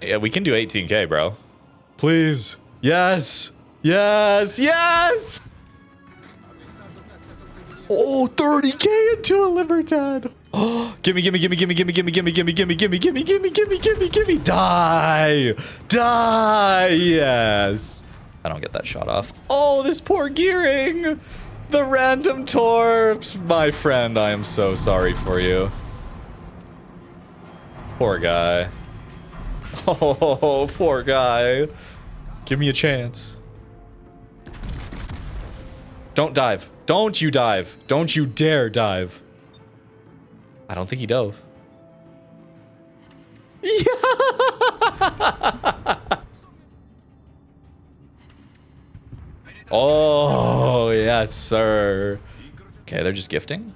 Yeah, we can do 18K, bro. Please. Yes. Yes. Yes. Oh, 30K into a Libertad. Oh, gimme, gimme, gimme, gimme, gimme, gimme, gimme, gimme, gimme, gimme, gimme, gimme, gimme, gimme, gimme. Die. Die. Yes. I don't get that shot off. Oh, this poor gearing. The random torps. My friend, I am so sorry for you. Poor guy. Oh, poor guy. Give me a chance. Don't dive. Don't you dive. Don't you dare dive. I don't think he dove. Yeah. Oh, yes, sir. Okay, they're just gifting.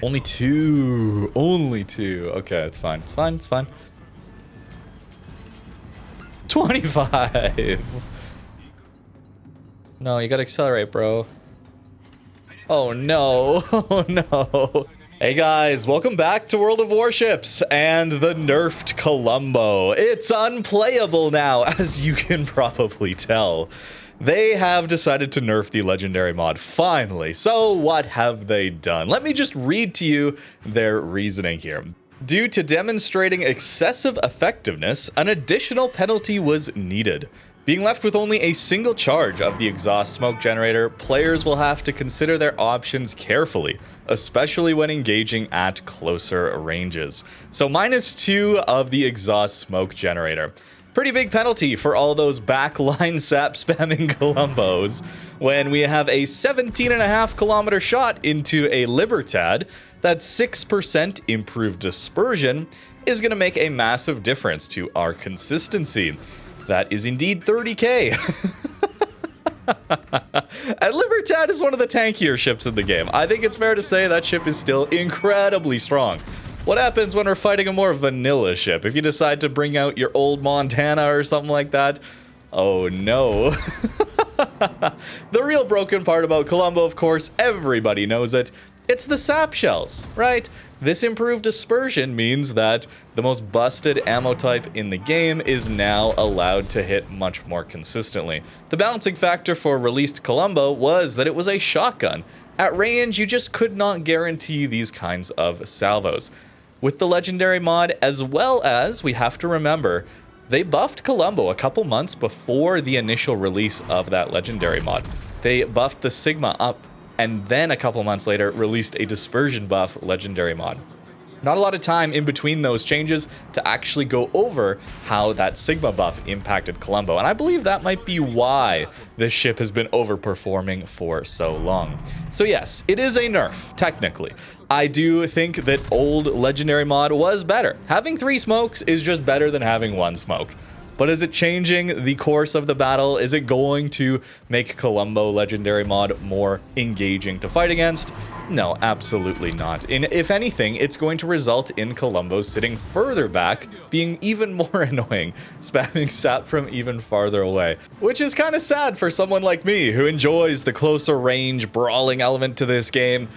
Only two. Only two. Okay, it's fine. It's fine. It's fine. 25. No, you gotta accelerate, bro. Oh, no. Oh, no. Hey, guys. Welcome back to World of Warships and the nerfed Colombo. It's unplayable now, as you can probably tell. They have decided to nerf the legendary mod, finally. So what have they done? Let me just read to you their reasoning here. Due to demonstrating excessive effectiveness, an additional penalty was needed. Being left with only a single charge of the exhaust smoke generator, players will have to consider their options carefully, especially when engaging at closer ranges. So -2 of the exhaust smoke generator. Pretty big penalty for all those backline sap spamming Colombos when we have a 17.5 kilometer shot into a Libertad. That 6% improved dispersion is going to make a massive difference to our consistency. That is indeed 30K. And Libertad is one of the tankier ships in the game. I think it's fair to say that ship is still incredibly strong. What happens when we're fighting a more vanilla ship? If you decide to bring out your old Montana or something like that? Oh no. The real broken part about Colombo, of course, everybody knows it. It's the sap shells, right? This improved dispersion means that the most busted ammo type in the game is now allowed to hit much more consistently. The balancing factor for released Colombo was that it was a shotgun. At range, you just could not guarantee these kinds of salvos. With the legendary mod, as well as, we have to remember, they buffed Colombo a couple months before the initial release of that legendary mod. They buffed the Sigma up, and then a couple months later released a dispersion buff legendary mod. Not a lot of time in between those changes to actually go over how that Sigma buff impacted Colombo, and I believe that might be why this ship has been overperforming for so long. So yes, it is a nerf, technically. I do think that old legendary mod was better. Having 3 smokes is just better than having 1 smoke. But is it changing the course of the battle? Is it going to make Colombo legendary mod more engaging to fight against? No, absolutely not. If anything, it's going to result in Colombo sitting further back, being even more annoying, spamming sap from even farther away. Which is kind of sad for someone like me, who enjoys the closer range brawling element to this game.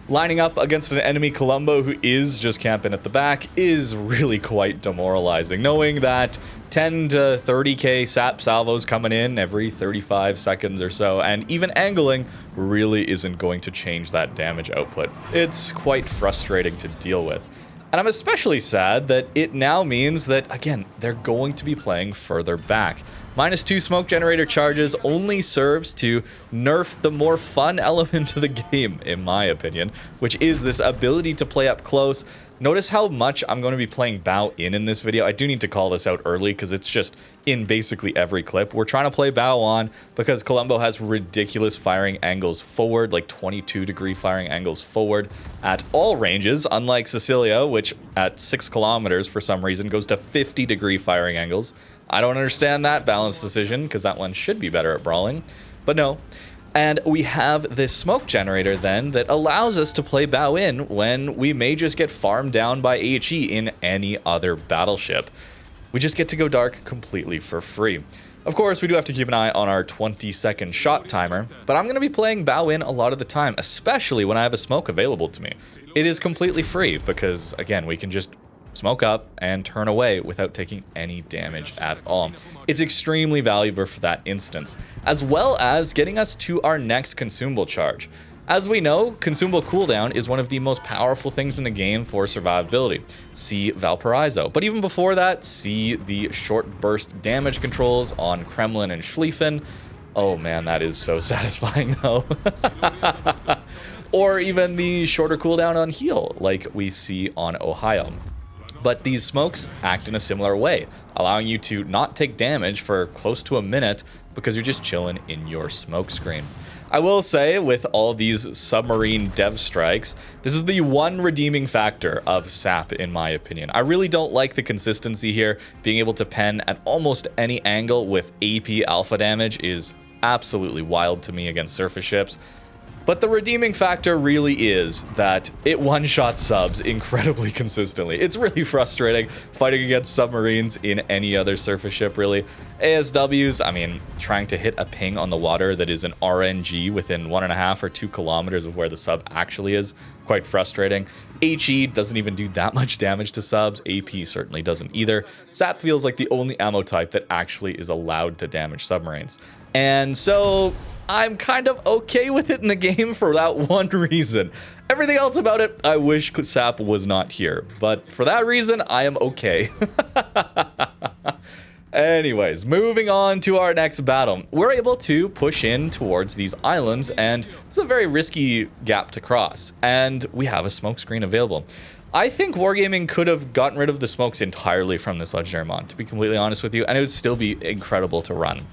Lining up against an enemy Colombo who is just camping at the back is really quite demoralizing, knowing that 10 to 30k sap salvos coming in every 35 seconds or so, and even angling really isn't going to change that damage output. It's quite frustrating to deal with. And I'm especially sad that it now means that, again, they're going to be playing further back. -2 smoke generator charges only serves to nerf the more fun element of the game, in my opinion, which is this ability to play up close. Notice how much I'm going to be playing bow in this video. I do need to call this out early because it's just in basically every clip. We're trying to play bow on because Colombo has ridiculous firing angles forward, like 22-degree firing angles forward at all ranges, unlike Sicilia, which at 6 kilometers for some reason goes to 50-degree firing angles. I don't understand that balance decision because that one should be better at brawling, but no. And we have this smoke generator then that allows us to play bow in when we may just get farmed down by AHE in any other battleship. We just get to go dark completely for free. Of course, we do have to keep an eye on our 20-second shot timer, but I'm going to be playing bow in a lot of the time, especially when I have a smoke available to me. It is completely free because, again, we can just smoke up and turn away without taking any damage at all. It's extremely valuable for that instance, as well as getting us to our next consumable charge. As we know, consumable cooldown is one of the most powerful things in the game for survivability. See Valparaiso. But even before that, see the short burst damage controls on Kremlin and Schlieffen. Oh man, that is so satisfying though. Or even the shorter cooldown on heal, like we see on Ohio. But these smokes act in a similar way, allowing you to not take damage for close to a minute because you're just chilling in your smoke screen. I will say, with all these submarine dev strikes, this is the one redeeming factor of SAP, in my opinion. I really don't like the consistency here. Being able to pen at almost any angle with AP alpha damage is absolutely wild to me against surface ships. But the redeeming factor really is that it one-shots subs incredibly consistently. It's really frustrating fighting against submarines in any other surface ship, really. ASWs, I mean, trying to hit a ping on the water that is an RNG within 1.5 or 2 kilometers of where the sub actually is, quite frustrating. HE doesn't even do that much damage to subs. AP certainly doesn't either. SAP feels like the only ammo type that actually is allowed to damage submarines. And so I'm kind of okay with it in the game for that one reason. Everything else about it, I wish SAP was not here. But for that reason, I am okay. Anyways, moving on to our next battle. We're able to push in towards these islands, and it's a very risky gap to cross. And we have a smoke screen available. I think Wargaming could have gotten rid of the smokes entirely from this legendary mod, to be completely honest with you, and it would still be incredible to run.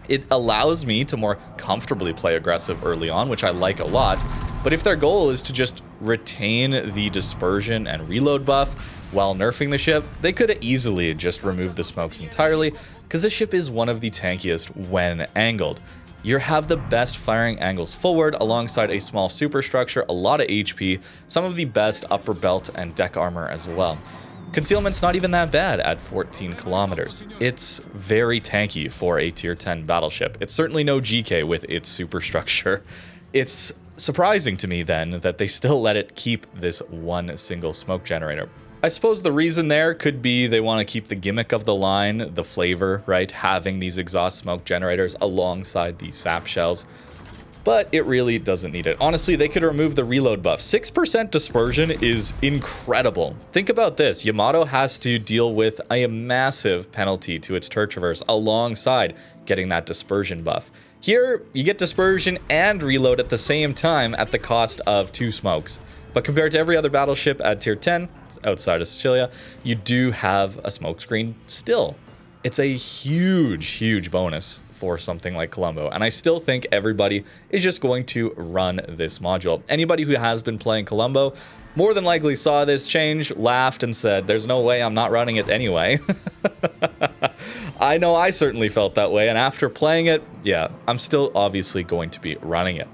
It allows me to more comfortably play aggressive early on, which I like a lot. But if their goal is to just retain the dispersion and reload buff while nerfing the ship, they could easily just remove the smokes entirely, because the ship is one of the tankiest when angled. You have the best firing angles forward alongside a small superstructure, a lot of HP, some of the best upper belt and deck armor as well. Concealment's not even that bad at 14 kilometers. It's very tanky for a tier 10 battleship. It's certainly no GK with its superstructure. It's surprising to me then that they still let it keep this one single smoke generator. I suppose the reason there could be they want to keep the gimmick of the line, the flavor, right? Having these exhaust smoke generators alongside the sap shells. But it really doesn't need it. Honestly, they could remove the reload buff. 6% dispersion is incredible. Think about this. Yamato has to deal with a massive penalty to its turret traverse alongside getting that dispersion buff. Here, you get dispersion and reload at the same time at the cost of 2 smokes. But compared to every other battleship at tier 10, outside of Sicilia, you do have a smoke screen still. It's a huge, huge bonus for something like Colombo, and I still think everybody is just going to run this module. Anybody who has been playing Colombo more than likely saw this change, laughed, and said, there's no way I'm not running it anyway. I know I certainly felt that way, and after playing it, yeah, I'm still obviously going to be running it.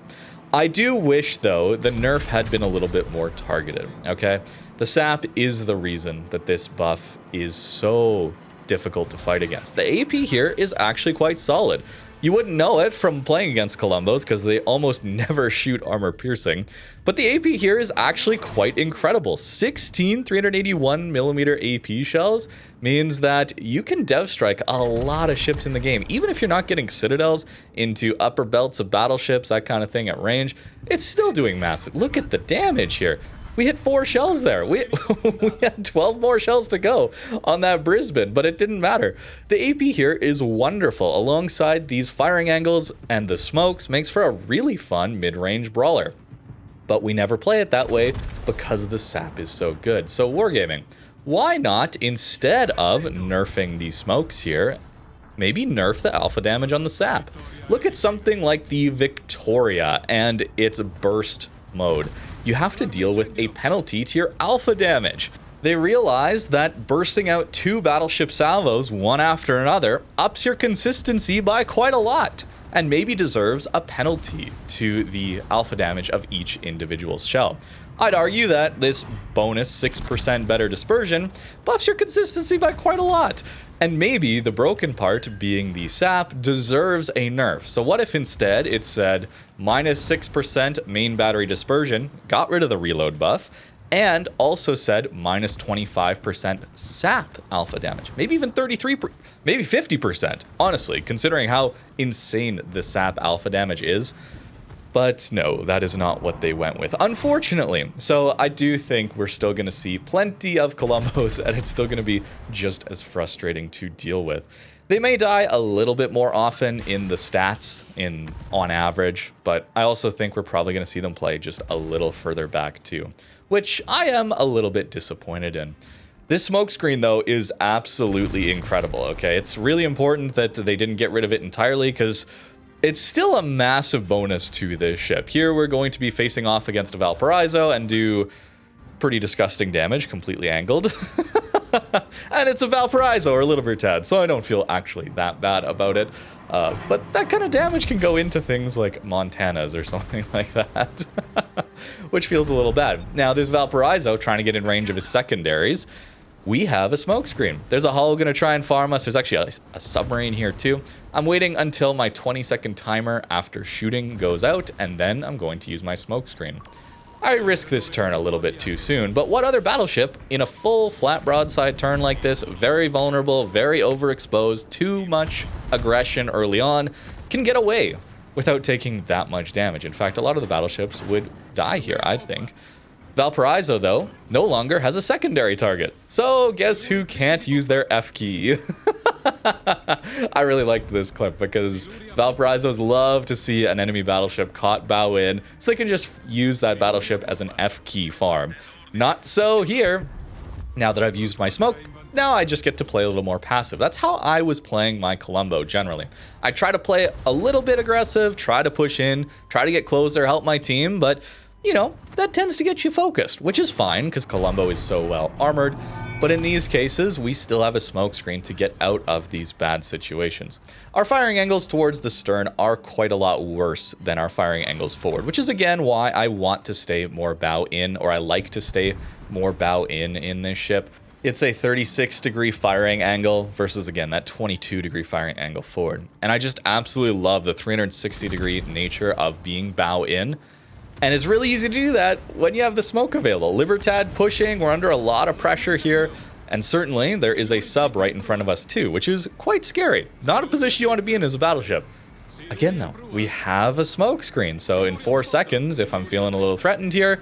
I do wish, though, the nerf had been a little bit more targeted, okay? The sap is the reason that this buff is so difficult to fight against. The AP here is actually quite solid. You wouldn't know it from playing against Colombos because they almost never shoot armor piercing, but the AP here is actually quite incredible. 16 381mm AP shells means that you can dev strike a lot of ships in the game. Even if you're not getting citadels into upper belts of battleships, that kind of thing at range, it's still doing massive. Look at the damage here. We hit 4 shells there. We had 12 more shells to go on that Brisbane, but it didn't matter. The AP here is wonderful. Alongside these firing angles and the smokes, makes for a really fun mid-range brawler. But we never play it that way because the sap is so good. So Wargaming, why not, instead of nerfing these smokes here, maybe nerf the alpha damage on the sap? Look at something like the Victoria and its burst mode. You have to deal with a penalty to your alpha damage. They realized that bursting out 2 battleship salvos, one after another, ups your consistency by quite a lot, and maybe deserves a penalty to the alpha damage of each individual shell. I'd argue that this bonus 6% better dispersion buffs your consistency by quite a lot. And maybe the broken part, being the sap, deserves a nerf. So what if instead it said -6% main battery dispersion, got rid of the reload buff, and also said -25% sap alpha damage? Maybe even 33%, maybe 50%, honestly, considering how insane the sap alpha damage is. But no, that is not what they went with, unfortunately. So I do think we're still going to see plenty of Colombos, and it's still going to be just as frustrating to deal with. They may die a little bit more often in the stats on average, but I also think we're probably going to see them play just a little further back too, which I am a little bit disappointed in. This smokescreen, though, is absolutely incredible, okay? It's really important that they didn't get rid of it entirely, because it's still a massive bonus to this ship. Here we're going to be facing off against a Valparaiso and do pretty disgusting damage, completely angled. And it's a Valparaiso or a Libertad, so I don't feel actually that bad about it. But that kind of damage can go into things like Montanas or something like that, which feels a little bad. Now, this Valparaiso trying to get in range of his secondaries. We have a smokescreen. There's a hull going to try and farm us. There's actually a submarine here too. I'm waiting until my 20-second timer after shooting goes out, and then I'm going to use my smokescreen. I risk this turn a little bit too soon, but what other battleship in a full flat broadside turn like this, very vulnerable, very overexposed, too much aggression early on, can get away without taking that much damage? In fact, a lot of the battleships would die here, I think. Valparaiso, though, no longer has a secondary target. So guess who can't use their F key? I really liked this clip because Valparaisos love to see an enemy battleship caught bow in, so they can just use that battleship as an F key farm. Not so here. Now that I've used my smoke, now I just get to play a little more passive. That's how I was playing my Colombo generally. I try to play a little bit aggressive, try to push in, try to get closer, help my team, but you know, that tends to get you focused, which is fine because Columbo is so well armored. But in these cases, we still have a smokescreen to get out of these bad situations. Our firing angles towards the stern are quite a lot worse than our firing angles forward, which is again why I want to stay more bow in, or I like to stay more bow in this ship. It's a 36-degree firing angle versus, again, that 22-degree firing angle forward. And I just absolutely love the 360-degree nature of being bow in. And it's really easy to do that when you have the smoke available. Libertad pushing, we're under a lot of pressure here. And certainly there is a sub right in front of us too, which is quite scary. Not a position you want to be in as a battleship. Again though, we have a smoke screen. So in 4 seconds, if I'm feeling a little threatened here,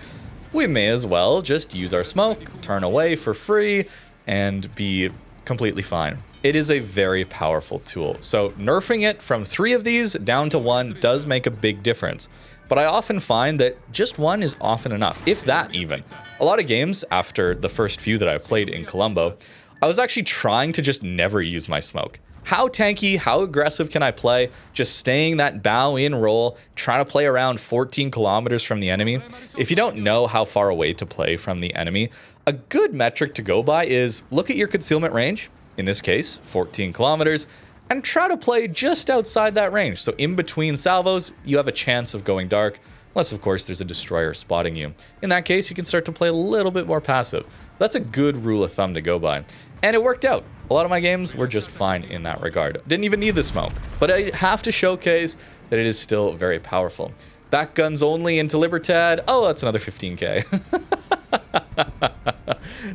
we may as well just use our smoke, turn away for free, and be completely fine. It is a very powerful tool. So nerfing it from 3 of these down to 1 does make a big difference. But I often find that just 1 is often enough, if that even. A lot of games, after the first few that I played in Colombo, I was actually trying to just never use my smoke. How tanky, how aggressive can I play? Just staying that bow in roll, trying to play around 14 kilometers from the enemy. If you don't know how far away to play from the enemy, a good metric to go by is look at your concealment range, in this case, 14 kilometers, and try to play just outside that range. So in between salvos, you have a chance of going dark, unless of course there's a destroyer spotting you. In that case, you can start to play a little bit more passive. That's a good rule of thumb to go by. And it worked out. A lot of my games were just fine in that regard. Didn't even need the smoke, but I have to showcase that it is still very powerful. Back guns only into Libertad. Oh, that's another 15k.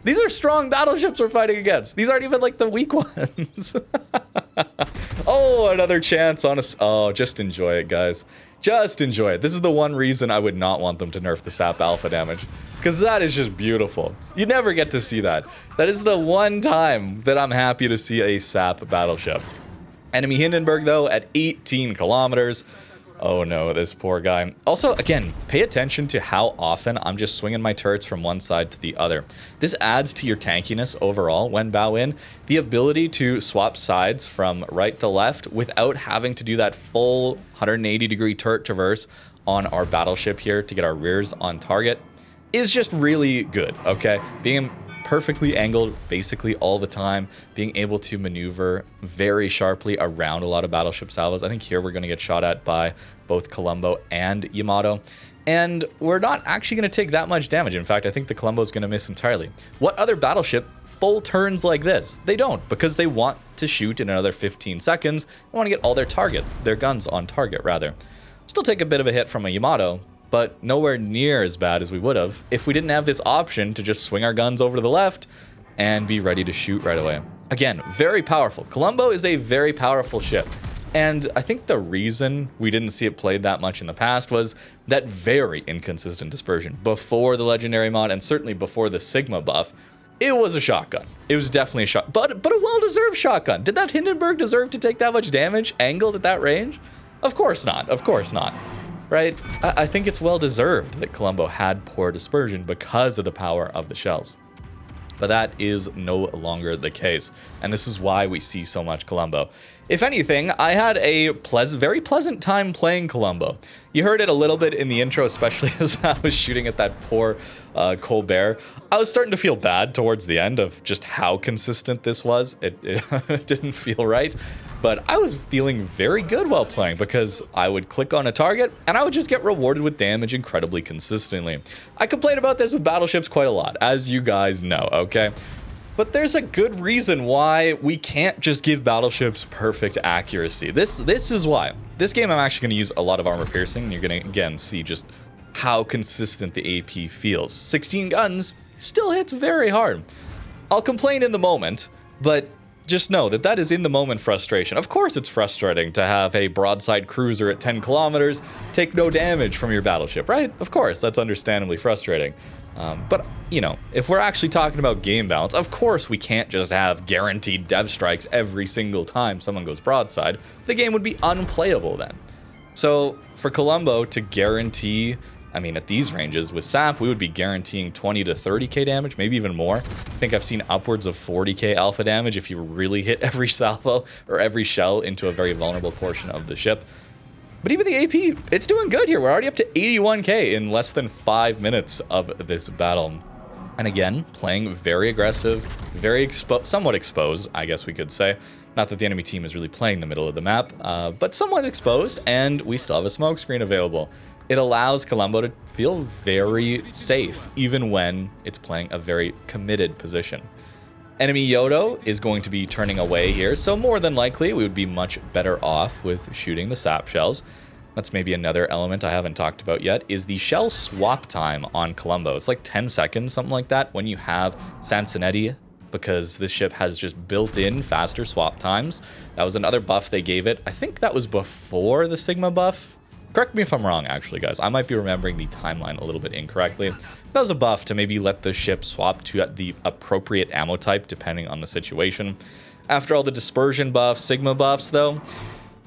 These are strong battleships we're fighting against. These aren't even like the weak ones. Oh, another chance on us. Oh, just enjoy it, guys. Just enjoy it. This is the one reason I would not want them to nerf the sap alpha damage, because that is just beautiful. You never get to see that. That is the one time that I'm happy to see a sap battleship. Enemy Hindenburg, though, at 18 kilometers. Oh no, this poor guy. Also, again, pay attention to how often I'm just swinging my turrets from one side to the other. This adds to your tankiness overall when bow in. The ability to swap sides from right to left without having to do that full 180-degree turret traverse on our battleship here to get our rears on target is just really good, okay? Being perfectly angled basically all the time, being able to maneuver very sharply around a lot of battleship salvos. I think here we're going to get shot at by both Colombo and Yamato, and we're not actually going to take that much damage. In fact, I think the Colombo is going to miss entirely. What other battleship full turns like this? They don't, because they want to shoot in another 15 seconds. We want to get all their guns on target, rather. Still take a bit of a hit from a Yamato, but nowhere near as bad as we would have if we didn't have this option to just swing our guns over to the left and be ready to shoot right away. Again, very powerful. Colombo is a very powerful ship. And I think the reason we didn't see it played that much in the past was that very inconsistent dispersion. Before the legendary mod, and certainly before the Sigma buff, it was a shotgun. It was definitely a shot, but a well-deserved shotgun. Did that Hindenburg deserve to take that much damage angled at that range? Of course not. Of course not. Right? I think it's well-deserved that Colombo had poor dispersion because of the power of the shells. But that is no longer the case, and this is why we see so much Colombo. If anything, I had a very pleasant time playing Colombo. You heard it a little bit in the intro, especially as I was shooting at that poor Colbert. I was starting to feel bad towards the end of just how consistent this was. It didn't feel right, but I was feeling very good while playing because I would click on a target and I would just get rewarded with damage incredibly consistently. I complain about this with battleships quite a lot, as you guys know, okay? But there's a good reason why we can't just give battleships perfect accuracy. This is why. This game I'm actually going to use a lot of armor piercing, and you're going to, again, see just how consistent the AP feels. 16 guns still hits very hard. I'll complain in the moment, but just know that that is in the moment frustration. Of course it's frustrating to have a broadside cruiser at 10 kilometers take no damage from your battleship, right? Of course, that's understandably frustrating. But, you know, if we're actually talking about game balance, of course we can't just have guaranteed dev strikes every single time someone goes broadside. The game would be unplayable then. So for Colombo to guarantee, I mean, at these ranges, with SAP, we would be guaranteeing 20 to 30k damage, maybe even more. I think I've seen upwards of 40k alpha damage if you really hit every salvo or every shell into a very vulnerable portion of the ship. But even the AP, it's doing good here. We're already up to 81k in less than 5 minutes of this battle. And again, playing very aggressive, very somewhat exposed, I guess we could say. Not that the enemy team is really playing the middle of the map, but somewhat exposed, and we still have a smoke screen available. It allows Colombo to feel very safe, even when it's playing a very committed position. Enemy Yodo is going to be turning away here, so more than likely we would be much better off with shooting the sap shells. That's maybe another element I haven't talked about yet, is the shell swap time on Colombo. It's like 10 seconds, something like that, when you have Sansonetti, because this ship has just built-in faster swap times. That was another buff they gave it. I think that was before the Sigma buff. Correct me if I'm wrong, actually, guys. I might be remembering the timeline a little bit incorrectly. That was a buff to maybe let the ship swap to the appropriate ammo type, depending on the situation. After all the dispersion buffs, Sigma buffs, though,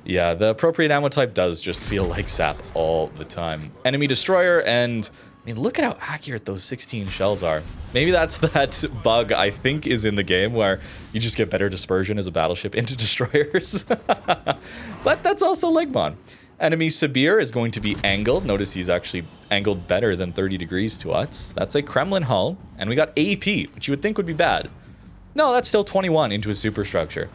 yeah, the appropriate ammo type does just feel like sap all the time. Enemy destroyer, and I mean, look at how accurate those 16 shells are. Maybe that's that bug I think is in the game where you just get better dispersion as a battleship into destroyers. But that's also Legmon. Enemy Sibir is going to be angled. Notice he's actually angled better than 30 degrees to us. That's a Kremlin hull. And we got AP, which you would think would be bad. No, that's still 21 into a superstructure.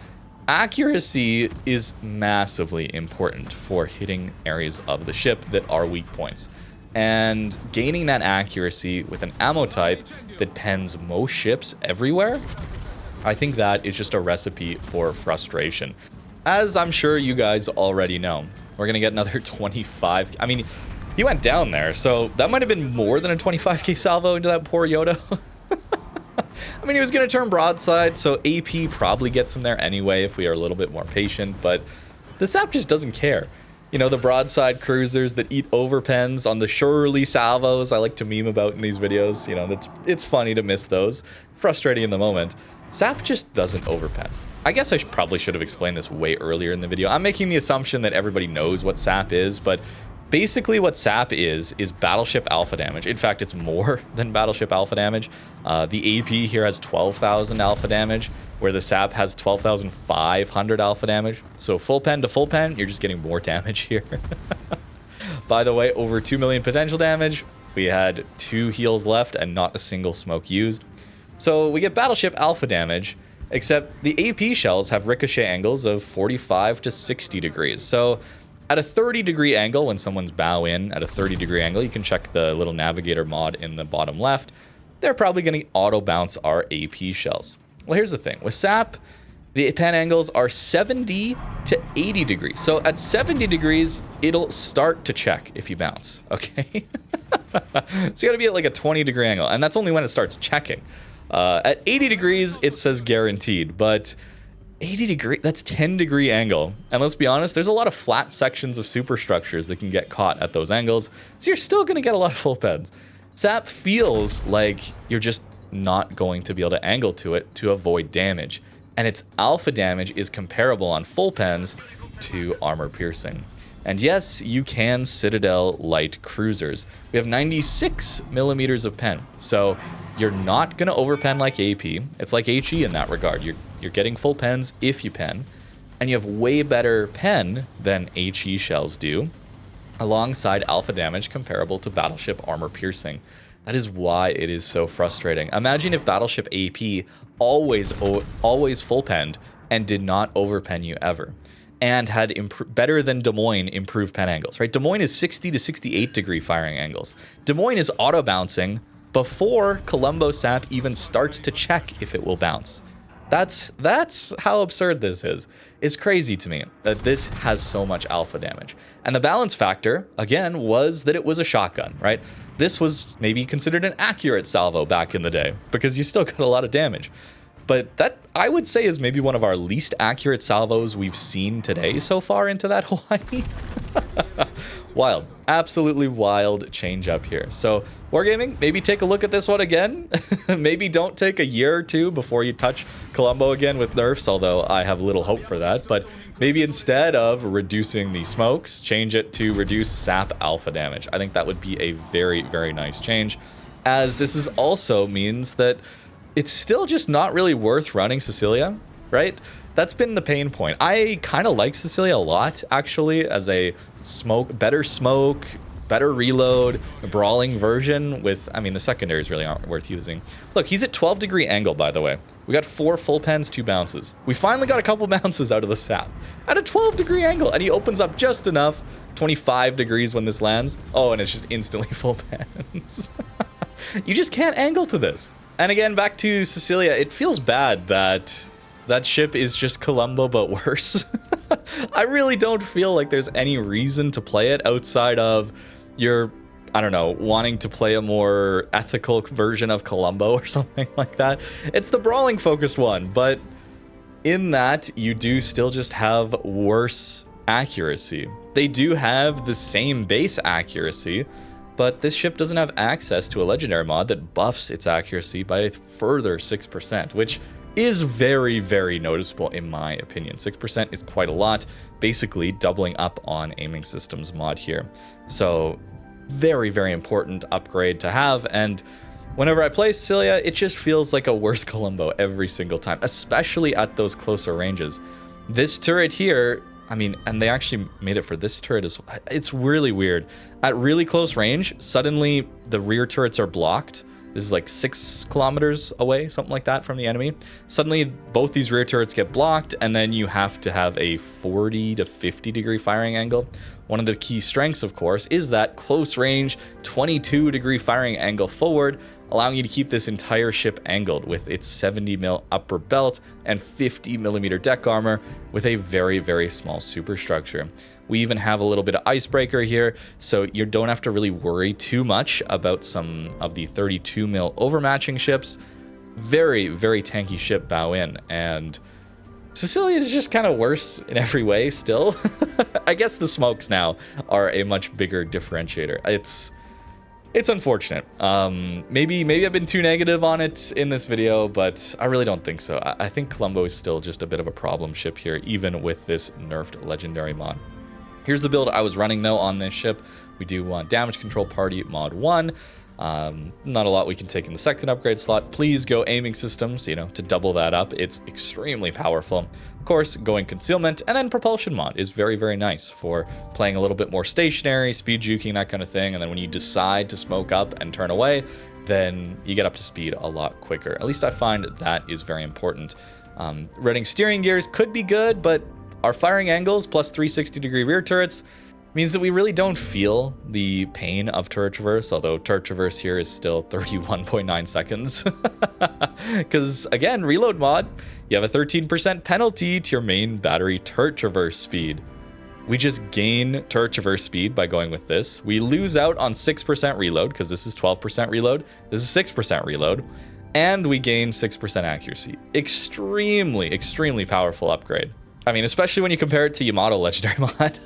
Accuracy is massively important for hitting areas of the ship that are weak points. And gaining that accuracy with an ammo type that pens most ships everywhere, I think that is just a recipe for frustration. As I'm sure you guys already know, we're going to get another 25. I mean, he went down there, so that might have been more than a 25k salvo into that poor Yoda. I mean, he was going to turn broadside, so AP probably gets him there anyway if we are a little bit more patient, but the SAP just doesn't care. You know, the broadside cruisers that eat overpens on the surely salvos I like to meme about in these videos, you know, it's funny to miss those. Frustrating in the moment. SAP just doesn't overpen. I guess I probably should have explained this way earlier in the video. I'm making the assumption that everybody knows what SAP is, but basically what SAP is battleship alpha damage. In fact, it's more than battleship alpha damage. The AP here has 12,000 alpha damage, where the SAP has 12,500 alpha damage. So full pen to full pen, you're just getting more damage here. By the way, over 2 million potential damage. We had 2 heals left and not a single smoke used. So we get battleship alpha damage, except the AP shells have ricochet angles of 45 to 60 degrees. So at a 30-degree angle, when someone's bow in at a 30-degree angle, you can check the little navigator mod in the bottom left, they're probably going to auto-bounce our AP shells. Well, here's the thing. With SAP, The pan angles are 70 to 80 degrees. So at 70 degrees, it'll start to check if you bounce, okay? So you gotta be at like a 20-degree angle, and that's only when it starts checking. At 80 degrees, it says guaranteed, but 80 degree, that's 10-degree angle. And let's be honest, there's a lot of flat sections of superstructures that can get caught at those angles, so you're still gonna get a lot of full pens. Sap feels like you're just not going to be able to angle to it to avoid damage. And its alpha damage is comparable on full pens to armor piercing. And yes, you can Citadel light cruisers. We have 96 millimeters of pen, so you're not going to overpen like AP. It's like HE in that regard. You're getting full pens if you pen, and you have way better pen than HE shells do, alongside alpha damage comparable to Battleship armor piercing. That is why it is so frustrating. Imagine if Battleship AP always full penned and did not overpen you ever, and had better than Des Moines improved pen angles, right? Des Moines is 60 to 68 degree firing angles. Des Moines is auto bouncing before Colombo Sap even starts to check if it will bounce. That's how absurd this is. It's crazy to me that this has so much alpha damage. And the balance factor, again, was that it was a shotgun, right? This was maybe considered an accurate salvo back in the day because you still got a lot of damage. But that, I would say, is maybe one of our least accurate salvos we've seen today so far into that Hawaii. Wild. Absolutely wild change up here. So, Wargaming, maybe take a look at this one again. Maybe don't take a year or two before you touch Colombo again with nerfs, although I have little hope for that. But maybe instead of reducing the smokes, change it to reduce sap alpha damage. I think that would be a very, very nice change, as this is also means that it's still just not really worth running Sicilia, right? That's been the pain point. I kind of like Sicilia a lot, actually, as a better smoke, better reload, a brawling version with, I mean, the secondaries really aren't worth using. Look, he's at 12-degree angle, by the way. We got 4 full pens, 2 bounces. We finally got a couple bounces out of the sap at a 12-degree angle, and he opens up just enough, 25 degrees when this lands. Oh, and it's just instantly full pens. You just can't angle to this. And again, back to Sicilia, it feels bad that that ship is just Columbo, but worse. I really don't feel like there's any reason to play it outside of your, I don't know, wanting to play a more ethical version of Columbo or something like that. It's the brawling focused one, but in that, you do still just have worse accuracy. They do have the same base accuracy, but this ship doesn't have access to a legendary mod that buffs its accuracy by a further 6%, which is very, very noticeable in my opinion. 6% is quite a lot, basically doubling up on aiming systems mod here. So very, very important upgrade to have, and whenever I play Sicilia, it just feels like a worse Colombo every single time, especially at those closer ranges. This turret here, I mean, and they actually made it for this turret as well. It's really weird. At really close range, suddenly the rear turrets are blocked. This is like 6 kilometers away, something like that, from the enemy. Suddenly, both these rear turrets get blocked, and then you have to have a 40 to 50 degree firing angle. One of the key strengths, of course, is that close range 22 degree firing angle forward, allowing you to keep this entire ship angled with its 70 mil upper belt and 50 millimeter deck armor with a very, very small superstructure. We even have a little bit of icebreaker here, so you don't have to really worry too much about some of the 32 mil overmatching ships. Very, very tanky ship bow in, and Sicilia is just kind of worse in every way still. I guess the smokes now are a much bigger differentiator. It's unfortunate. Maybe I've been too negative on it in this video, but I really don't think so. I think Colombo is still just a bit of a problem ship here, even with this nerfed legendary mod. Here's the build I was running, though, on this ship. We do want Damage Control Party Mod 1. Not a lot we can take in the second upgrade slot. Please go aiming systems, you know, to double that up. It's extremely powerful. Of course, going concealment, and then propulsion mod is very, very nice for playing a little bit more stationary, speed juking, that kind of thing. And then when you decide to smoke up and turn away, then you get up to speed a lot quicker. At least I find that is very important. Running steering gears could be good, but our firing angles plus 360 degree rear turrets, Means that we really don't feel the pain of turret traverse, although turret traverse here is still 31.9 seconds. Because again, reload mod, you have a 13% penalty to your main battery turret traverse speed. We just gain turret traverse speed by going with this. We lose out on 6% reload, because this is 12% reload. This is 6% reload. And we gain 6% accuracy. Extremely, extremely powerful upgrade. I mean, especially when you compare it to Yamato Legendary Mod.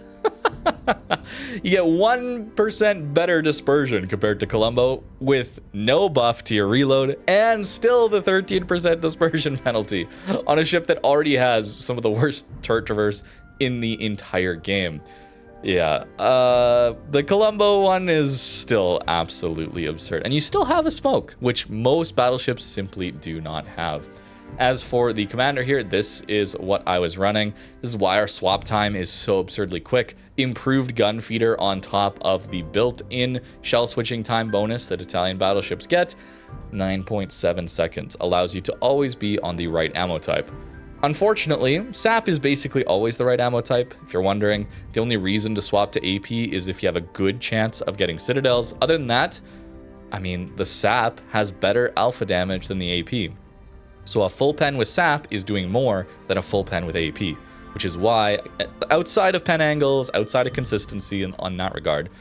You get 1% better dispersion compared to Colombo with no buff to your reload and still the 13% dispersion penalty on a ship that already has some of the worst turret traverse in the entire game. Yeah, the Colombo one is still absolutely absurd. And you still have a smoke, which most battleships simply do not have. As for the commander here, this is what I was running. This is why our swap time is so absurdly quick. Improved gun feeder on top of the built-in shell switching time bonus that Italian battleships get. 9.7 seconds allows you to always be on the right ammo type. Unfortunately, SAP is basically always the right ammo type. If you're wondering, the only reason to swap to AP is if you have a good chance of getting citadels. Other than that, I mean, the SAP has better alpha damage than the AP. So a full pen with SAP is doing more than a full pen with AP, which is why, outside of pen angles, outside of consistency on that regard,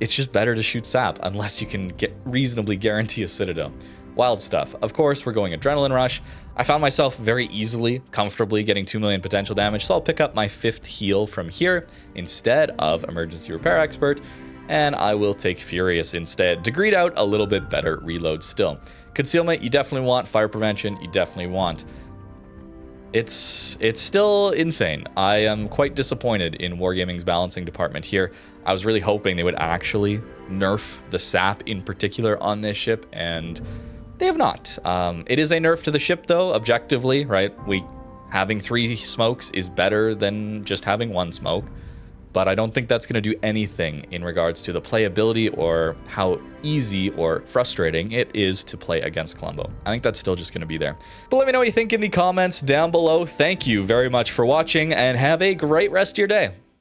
it's just better to shoot SAP unless you can reasonably guarantee a citadel. Wild stuff. Of course, we're going Adrenaline Rush. I found myself very easily, comfortably getting 2 million potential damage, so I'll pick up my 5th heal from here instead of Emergency Repair Expert, and I will take Furious instead to greet out a little bit better reload still. Concealment, you definitely want. Fire prevention, you definitely want. It's still insane. I am quite disappointed in Wargaming's balancing department here. I was really hoping they would actually nerf the SAP in particular on this ship, and they have not. It is a nerf to the ship, though, objectively, right? Having 3 smokes is better than just having 1 smoke. But I don't think that's going to do anything in regards to the playability or how easy or frustrating it is to play against Colombo. I think that's still just going to be there. But let me know what you think in the comments down below. Thank you very much for watching, and have a great rest of your day.